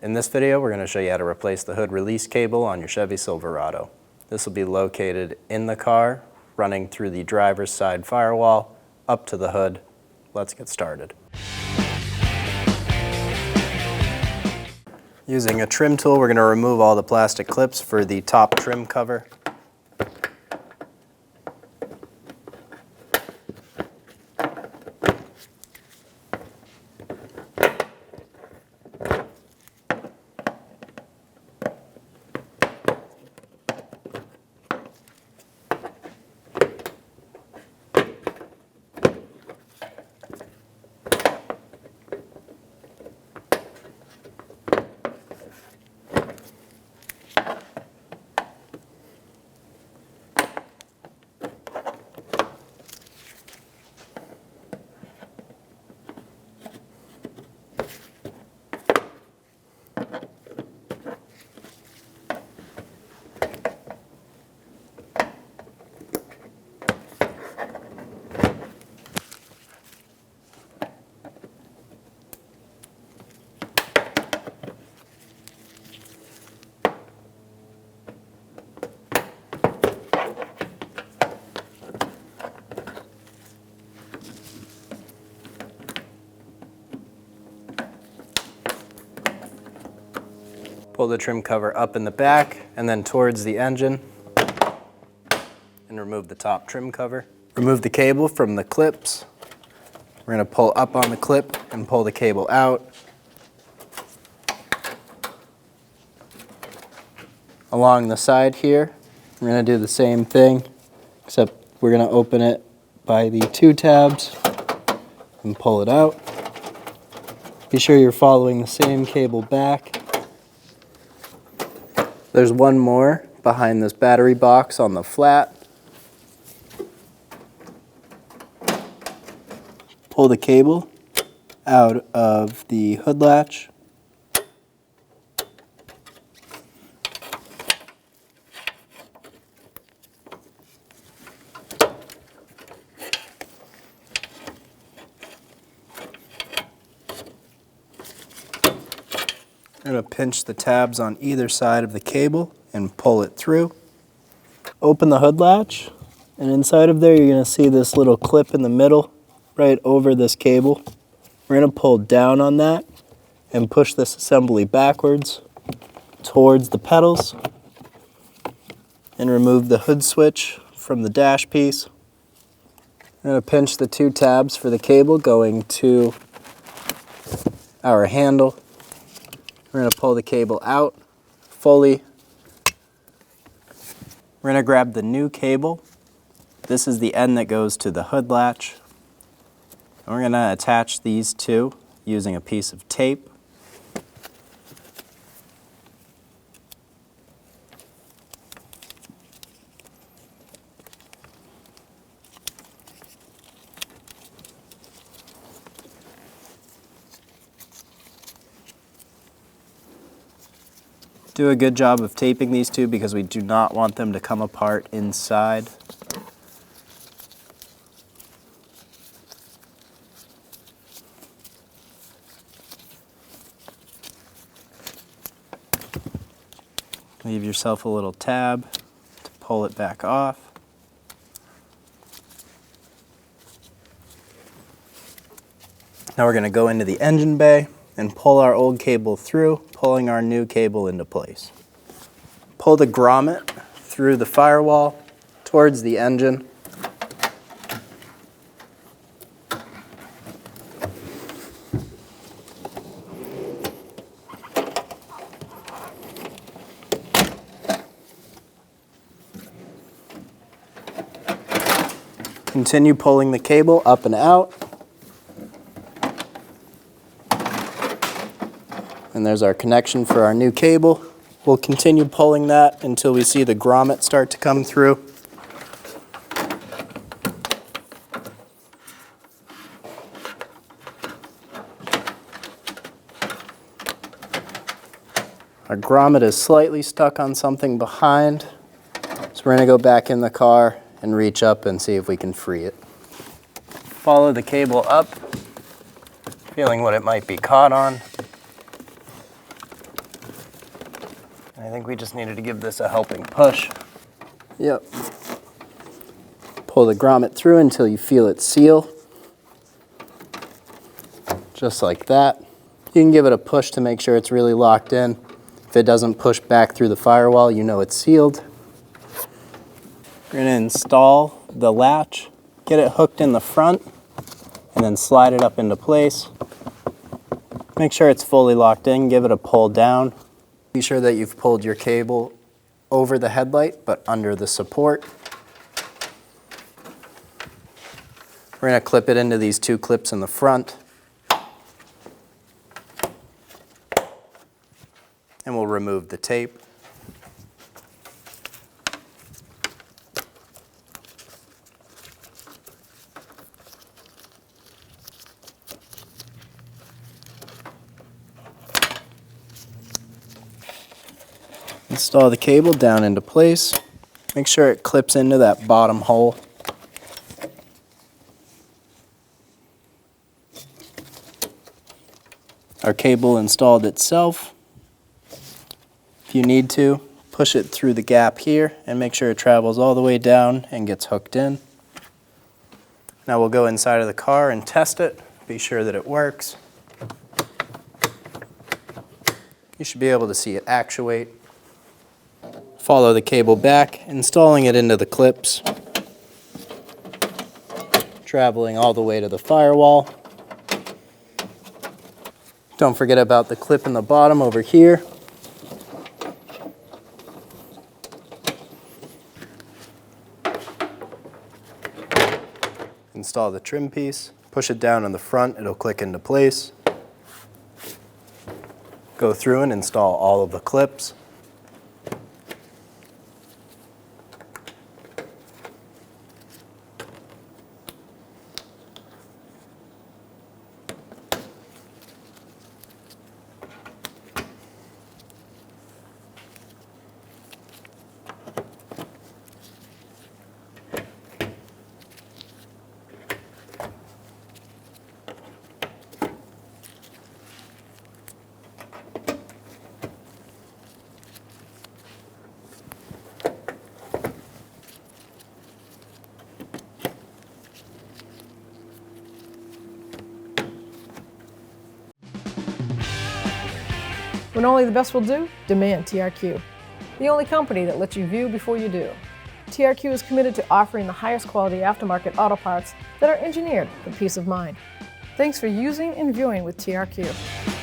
In this video, we're going to show you how to replace the hood release cable on your Chevy Silverado. This will be located in the car, running through the driver's side firewall, up to the hood. Let's get started. Using a trim tool, we're going to remove all the plastic clips for the top trim cover. Pull the trim cover up in the back and then towards the engine and remove the top trim cover. Remove the cable from the clips. We're going to pull up on the clip and pull the cable out. Along the side here, we're going to do the same thing, except we're going to open it by the two tabs and pull it out. Be sure you're following the same cable back. There's one more behind this battery box on the flat. Pull the cable out of the hood latch. I'm going to pinch the tabs on either side of the cable and pull it through. Open the hood latch, and inside of there you're going to see this little clip in the middle right over this cable. We're going to pull down on that and push this assembly backwards towards the pedals and remove the hood switch from the dash piece. I'm going to pinch the two tabs for the cable going to our handle. We're going to pull the cable out fully. We're going to grab the new cable. This is the end that goes to the hood latch. And we're going to attach these two using a piece of tape. Do a good job of taping these two because we do not want them to come apart inside. Leave yourself a little tab to pull it back off. Now we're going to go into the engine bay and pull our old cable through, pulling our new cable into place. Pull the grommet through the firewall towards the engine. Continue pulling the cable up and out. And there's our connection for our new cable. We'll continue pulling that until we see the grommet start to come through. Our grommet is slightly stuck on something behind, so we're going to go back in the car and reach up and see if we can free it. Follow the cable up, feeling what it might be caught on. I think we just needed to give this a helping push. Yep. Pull the grommet through until you feel it seal. Just like that. You can give it a push to make sure it's really locked in. If it doesn't push back through the firewall, you know it's sealed. We're gonna install the latch, get it hooked in the front, and then slide it up into place. Make sure it's fully locked in, give it a pull down. Be sure that you've pulled your cable over the headlight, but under the support. We're gonna clip it into these two clips in the front. And we'll remove the tape. Install the cable down into place. Make sure it clips into that bottom hole. Our cable installed itself. If you need to, push it through the gap here and make sure it travels all the way down and gets hooked in. Now we'll go inside of the car and test it, be sure that it works. You should be able to see it actuate. Follow the cable back, installing it into the clips, traveling all the way to the firewall. Don't forget about the clip in the bottom over here. Install the trim piece, push it down in the front, it'll click into place. Go through and install all of the clips. When only the best will do, demand TRQ. The only company that lets you view before you do. TRQ is committed to offering the highest quality aftermarket auto parts that are engineered for peace of mind. Thanks for using and viewing with TRQ.